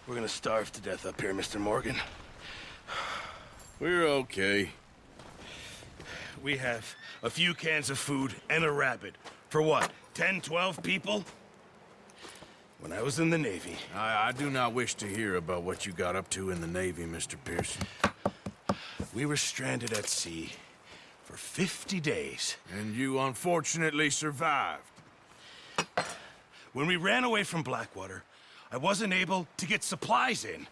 We're gonna starve to death up here, Mr. Morgan. We're okay. We have a few cans of food and a rabbit. For what, 10, 12 people? When I was in the Navy... I do not wish to hear about what you got up to in the Navy, Mr. Pearson. We were stranded at sea for 50 days. And you unfortunately survived. When we ran away from Blackwater, I wasn't able to get supplies in.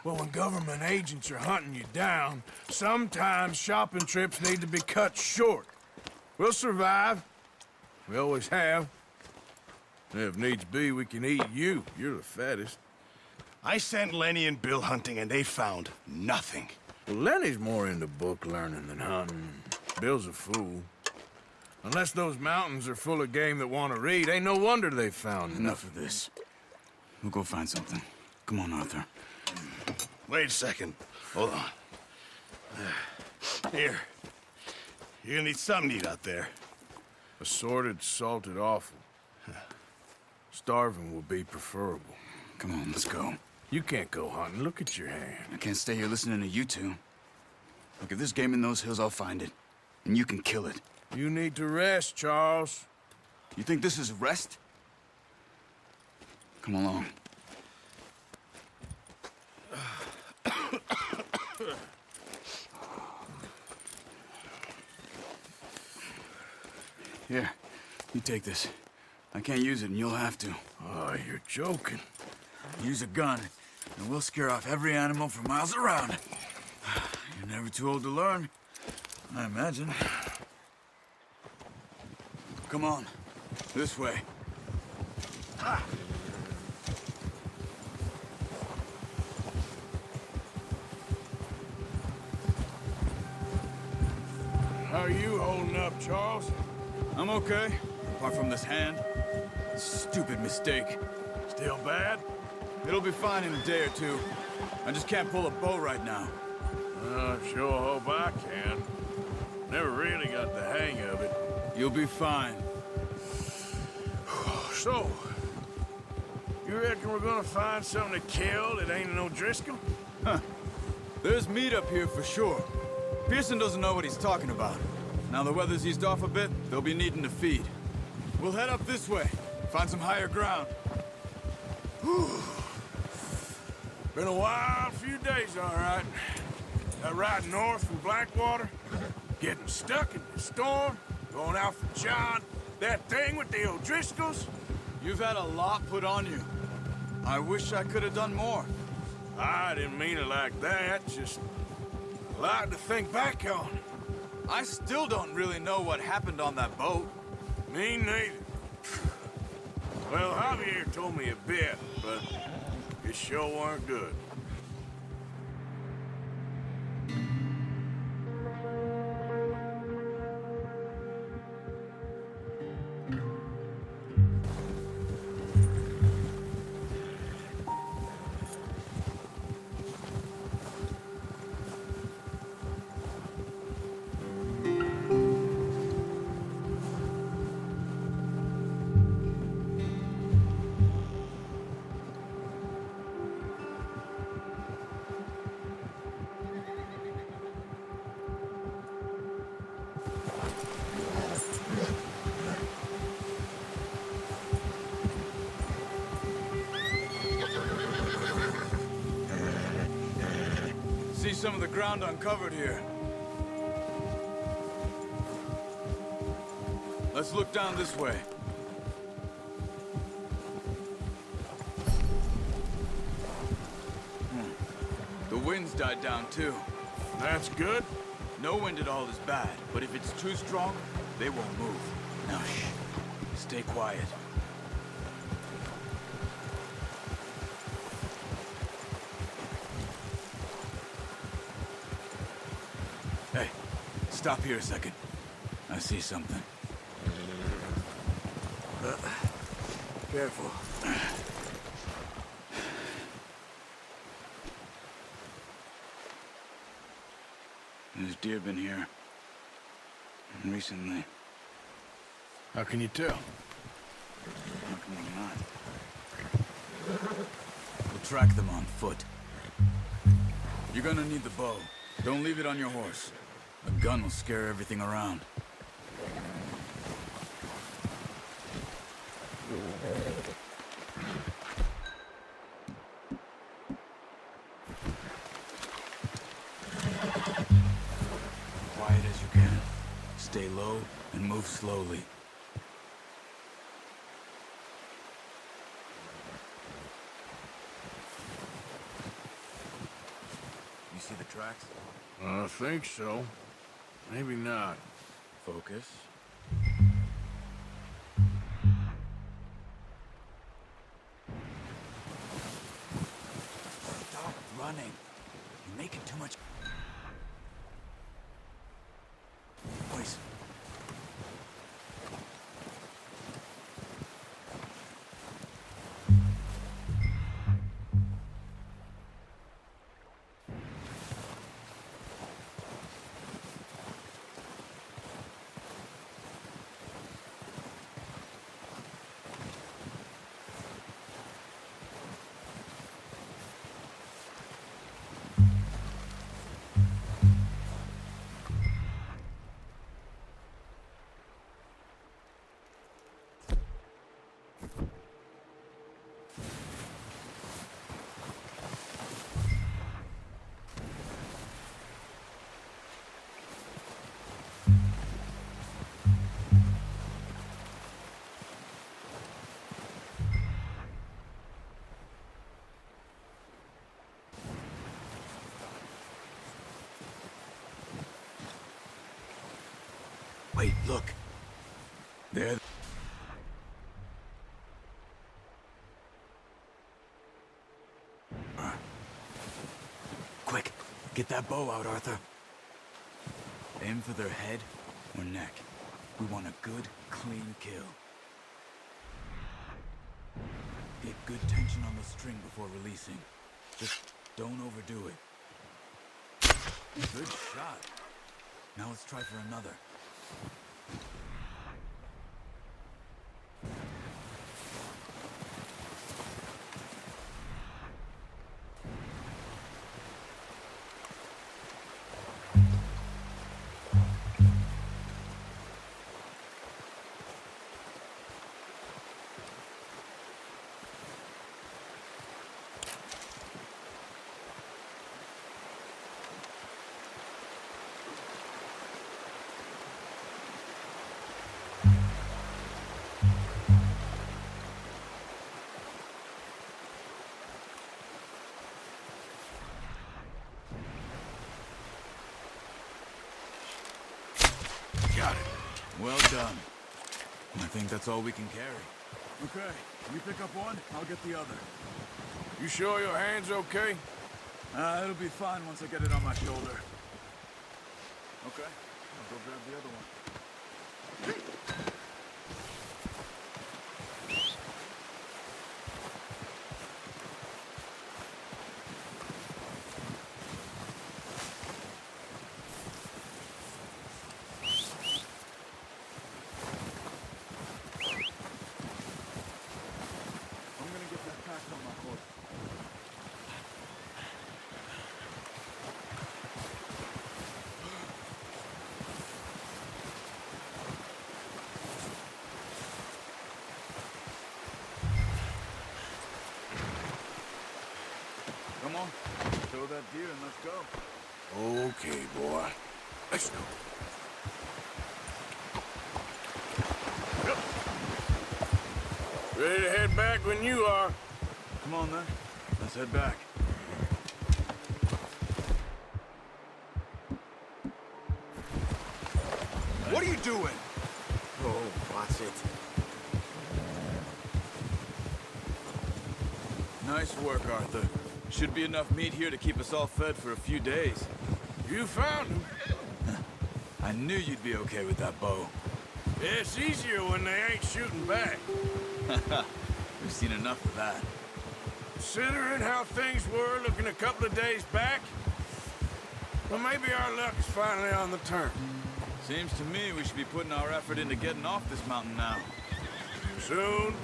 Well, when government agents are hunting you down, sometimes shopping trips need to be cut short. We'll survive. We always have. And if needs be, we can eat you. You're the fattest. I sent Lenny and Bill hunting, and they found nothing. Well, Lenny's more into book learning than hunting. Bill's a fool. Unless those mountains are full of game that want to read, ain't no wonder they found Enough of this. We'll go find something. Come on, Arthur. Wait a second. Hold on. Here. You're gonna need something to eat out there. Assorted, salted offal. Starving will be preferable. Come on, let's go. You can't go hunting. Look at your hand. I can't stay here listening to you two. Look, if there's game in those hills, I'll find it. And you can kill it. You need to rest, Charles. You think this is rest? Come along. Here, you take this. I can't use it, and you'll have to. Oh, you're joking. Use a gun, and we'll scare off every animal for miles around. You're never too old to learn, I imagine. Come on, this way. Ha! How are you holding up, Charles? I'm okay, apart from this hand. Stupid mistake. Still bad? It'll be fine in a day or two. I just can't pull a bow right now. I sure hope I can. Never really got the hang of it. You'll be fine. So, you reckon we're gonna find something to kill that ain't no Driscoll? Huh. There's meat up here for sure. Pearson doesn't know what he's talking about. Now the weather's eased off a bit, they'll be needing to feed. We'll head up this way, find some higher ground. Whew. Been a wild few days, all right. That ride north from Blackwater, getting stuck in the storm, going out for John, that thing with the O'Driscolls. You've had a lot put on you. I wish I could have done more. I didn't mean it like that, just a lot to think back on. I still don't really know what happened on that boat. Me neither. Well, Javier told me a bit, but it sure weren't good. See some of the ground uncovered here. Let's look down this way. The wind's died down too. That's good. No wind at all is bad, but if it's too strong, they won't move. Now shh. Stay quiet. Hey, stop here a second. I see something. Careful. There's deer been here. Recently. How can you tell? How can we not? track them on foot. You're gonna need the bow. Don't leave it on your horse. A gun will scare everything around. Quiet as you can. Stay low and move slowly. You see the tracks? I think so. Maybe not. Focus. Stop running. You're making too much noise. Wait, look. There. Quick, get that bow out, Arthur. Aim for their head or neck. We want a good, clean kill. Get good tension on the string before releasing. Just don't overdo it. Good shot. Now let's try for another. Got it. Well done. I think that's all we can carry. Okay, you pick up one, I'll get the other. You sure your hand's okay? It'll be fine once I get it on my shoulder. Okay, I'll go grab the other one. Come on, throw that deer and let's go. Okay, boy. Let's go. Ready to head back when you are. Come on then, let's head back. What are you doing? Oh, watch it. Nice work, Arthur. Should be enough meat here to keep us all fed for a few days. You found him. I knew you'd be okay with that bow. It's easier when they ain't shooting back. We've seen enough of that. Considering how things were looking a couple of days back, well, maybe our luck is finally on the turn. Seems to me we should be putting our effort into getting off this mountain now. Soon.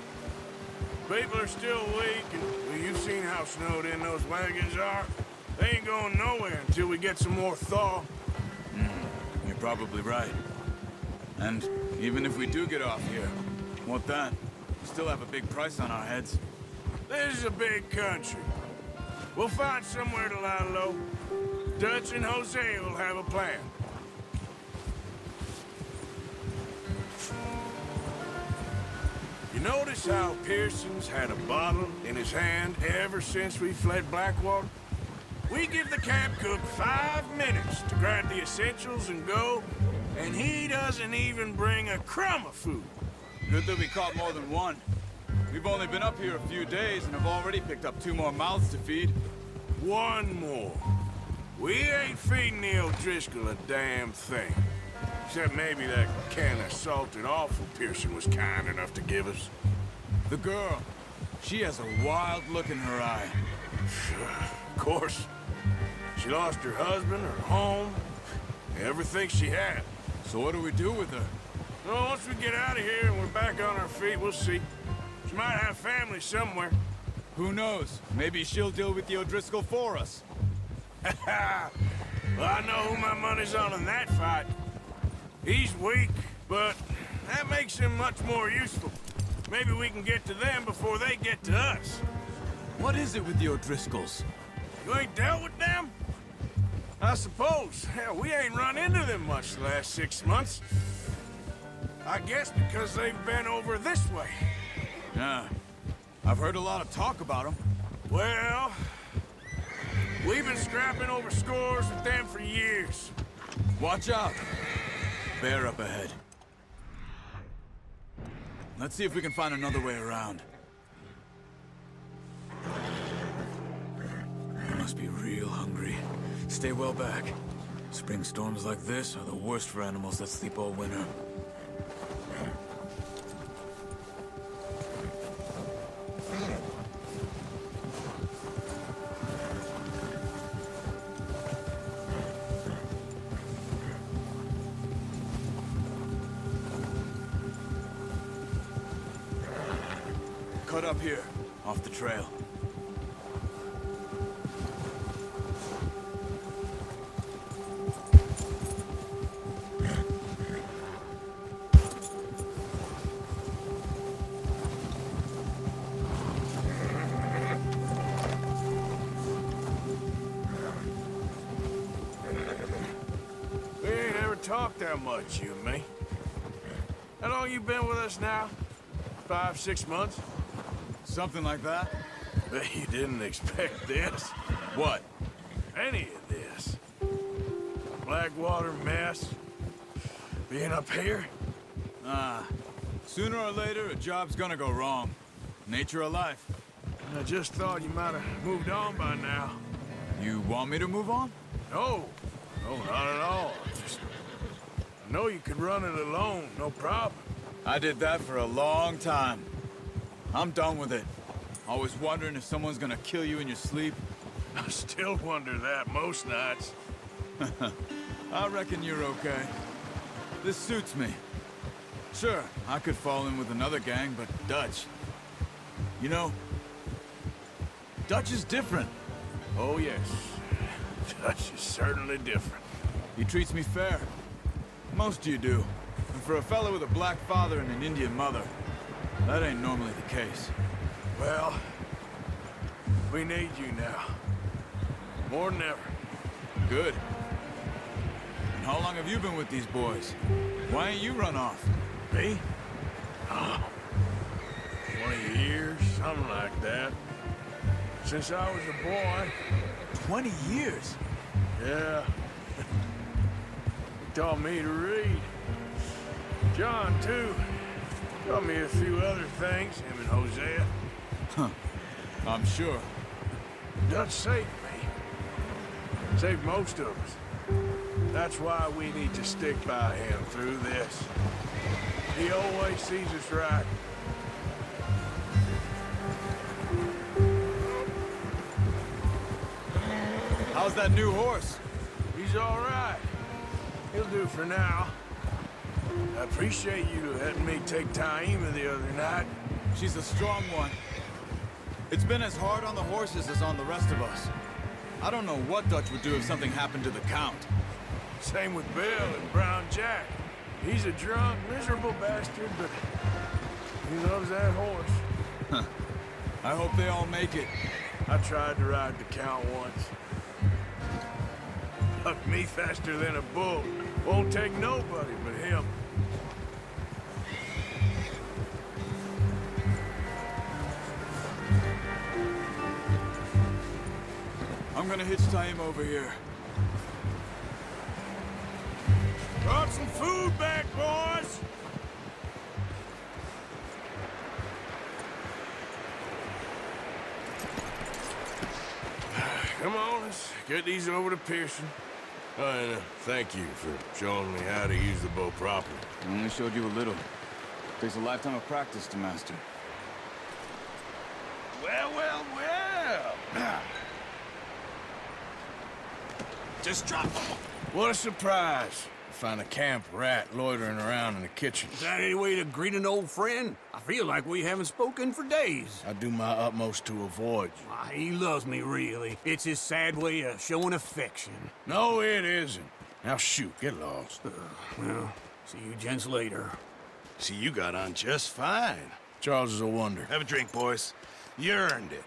People are still weak, and well, you've seen how snowed in those wagons are. They ain't going nowhere until we get some more thaw. You're probably right. And even if we do get off here, what then? We still have a big price on our heads. This is a big country. We'll find somewhere to lie low. Dutch and Jose will have a plan. You notice how Pearson's had a bottle in his hand ever since we fled Blackwater? We give the camp cook 5 minutes to grab the essentials and go, and he doesn't even bring a crumb of food. Good that we caught more than one. We've only been up here a few days and have already picked up 2 more mouths to feed. 1 more. We ain't feeding the O'Driscoll a damn thing. Except maybe that can of salted offal Pearson was kind enough to give us. The girl, she has a wild look in her eye. Of course. She lost her husband, her home, everything she had. So what do we do with her? Well, once we get out of here and we're back on our feet, we'll see. She might have family somewhere. Who knows? Maybe she'll deal with the O'Driscoll for us. Well, I know who my money's on in that fight. He's weak, but that makes him much more useful. Maybe we can get to them before they get to us. What is it with the O'Driscolls? You ain't dealt with them? I suppose. Hell, we ain't run into them much the last 6 months. I guess because they've been over this way. Yeah. I've heard a lot of talk about them. Well, we've been scrapping over scores with them for years. Watch out. Bear up ahead. Let's see if we can find another way around. You must be real hungry. Stay well back. Spring storms like this are the worst for animals that sleep all winter. Cut up here, off the trail. We ain't ever talked that much, you and me. How long you been with us now? 5, 6 months? Something like that? Bet you didn't expect this. What? Any of this. Blackwater mess. Being up here? Sooner or later, a job's gonna go wrong. Nature of life. I just thought you might have moved on by now. You want me to move on? No. No, not at all. Just... I know you could run it alone, no problem. I did that for a long time. I'm done with it. Always wondering if someone's gonna kill you in your sleep. I still wonder that most nights. I reckon you're okay. This suits me. Sure, I could fall in with another gang, but Dutch... You know, Dutch is different. Oh, yes. Dutch is certainly different. He treats me fair. Most you do. And for a fellow with a black father and an Indian mother, that ain't normally the case. Well, we need you now. More than ever. Good. And how long have you been with these boys? Why ain't you run off? Me? Oh, 20 years, something like that. Since I was a boy. 20 years? Yeah. He taught me to read. John, too. Taught me a few other things, him and Hosea. Huh. I'm sure. Dutch saved me. Saved most of us. That's why we need to stick by him through this. He always sees us right. How's that new horse? He's all right. He'll do for now. I appreciate you letting me take Taima the other night. She's a strong one. It's been as hard on the horses as on the rest of us. I don't know what Dutch would do if something happened to the Count. Same with Bill and Brown Jack. He's a drunk, miserable bastard, but he loves that horse. I hope they all make it. I tried to ride the Count once. Bucked me faster than a bull. Won't take nobody but him. I'm gonna hitch tie him over here. Brought some food back, boys! Come on, let's get these over to Pearson. Oh, and thank you for showing me how to use the bow properly. I only showed you a little. Takes a lifetime of practice to master. Well, well, well. Just drop them. What a surprise. Find a camp rat loitering around in the kitchen. Is that any way to greet an old friend? I feel like we haven't spoken for days. I do my utmost to avoid you. Why, he loves me, really. It's his sad way of showing affection. No, it isn't. Now shoot, get lost. Well, see you gents later. See, you got on just fine. Charles is a wonder. Have a drink, boys. You earned it.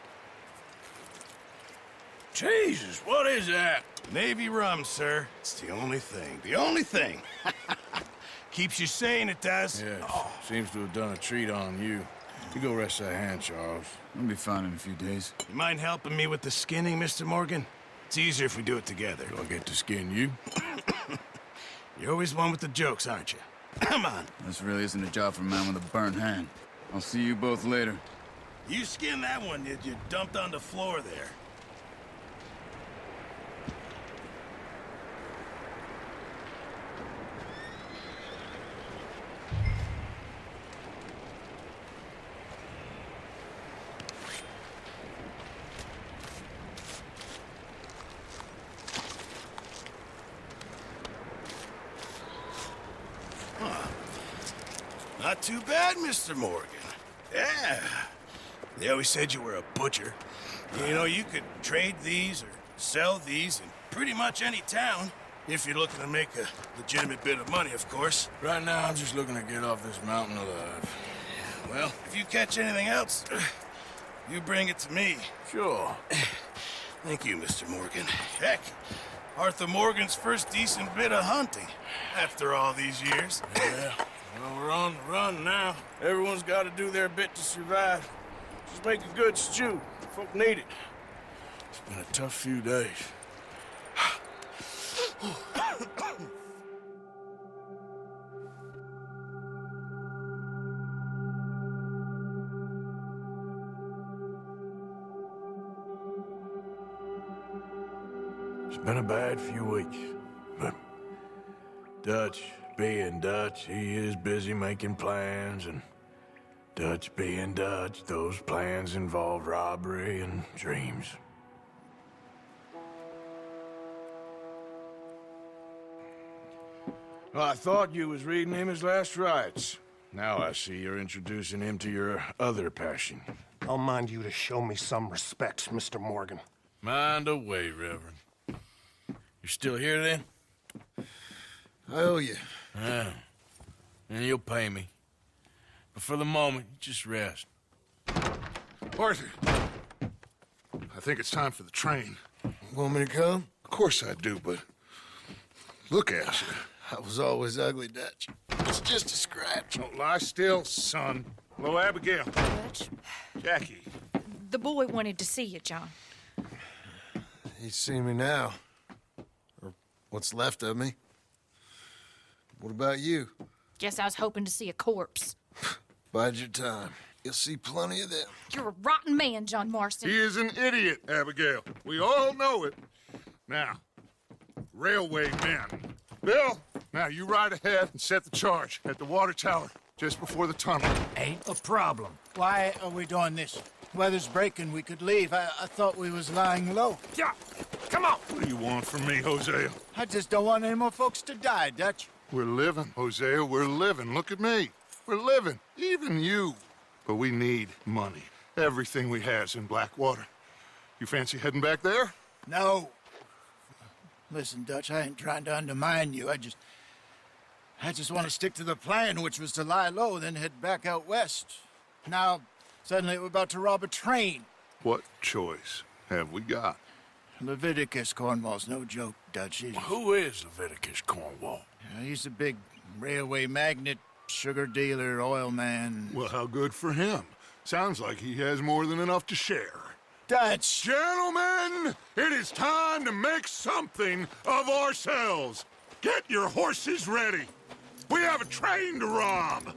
Jesus, what is that? Navy rum, sir. It's the only thing. The only thing. Keeps you sane, it does. Yes, seems to have done a treat on you. You go rest that hand, Charles. I'll be fine in a few days. You mind helping me with the skinning, Mr. Morgan? It's easier if we do it together. Do I get to skin you? You're always one with the jokes, aren't you? Come on. This really isn't a job for a man with a burnt hand. I'll see you both later. You skinned that one that you dumped on the floor there. Not too bad, Mr. Morgan. Yeah. They always said you were a butcher. You know, you could trade these or sell these in pretty much any town. If you're looking to make a legitimate bit of money, of course. Right now, I'm just looking to get off this mountain alive. Well, if you catch anything else, you bring it to me. Sure. Thank you, Mr. Morgan. Heck, Arthur Morgan's first decent bit of hunting after all these years. Yeah. Well, we're on the run now. Everyone's got to do their bit to survive. Just make a good stew. Folk need it. It's been a tough few days. It's been a bad few weeks, but Dutch being Dutch, he is busy making plans, and Dutch being Dutch, those plans involve robbery and dreams. Well, I thought you was reading him his last rites. Now I see you're introducing him to your other passion. I'll mind you to show me some respect, Mr. Morgan. Mind away, Reverend. You're still here, then? I owe you. Yeah. And you'll pay me. But for the moment, just rest. Arthur, I think it's time for the train. Want me to come? Of course I do, but look at you. I was always ugly, Dutch. It's just a scratch. Don't lie still, son. Hello, Abigail. Dutch, Jackie. the boy wanted to see you, John. He's seen me now. Or what's left of me. What about you? Guess I was hoping to see a corpse. Bide your time. You'll see plenty of them. You're a rotten man, John Marston. He is an idiot, Abigail. We all know it. Now, railway men. Bill, now you ride ahead and set the charge at the water tower just before the tunnel. Ain't a problem. Why are we doing this? Weather's breaking. We could leave. I thought we was lying low. Yeah, come on. What do you want from me, Hosea? I just don't want any more folks to die, Dutch. We're living, Hosea. We're living. Look at me. We're living. Even you. but we need money. Everything we has in Blackwater. You fancy heading back there? No. Listen, Dutch, I ain't trying to undermine you. I just want to stick to the plan, which was to lie low, then head back out west. Now, suddenly we're about to rob a train. What choice have we got? Leviticus Cornwall's no joke, Dutch. Who is Leviticus Cornwall? He's a big railway magnate, sugar dealer, oil man. Well, how good for him. Sounds like he has more than enough to share. Dutch! Gentlemen, it is time to make something of ourselves. Get your horses ready. We have a train to rob.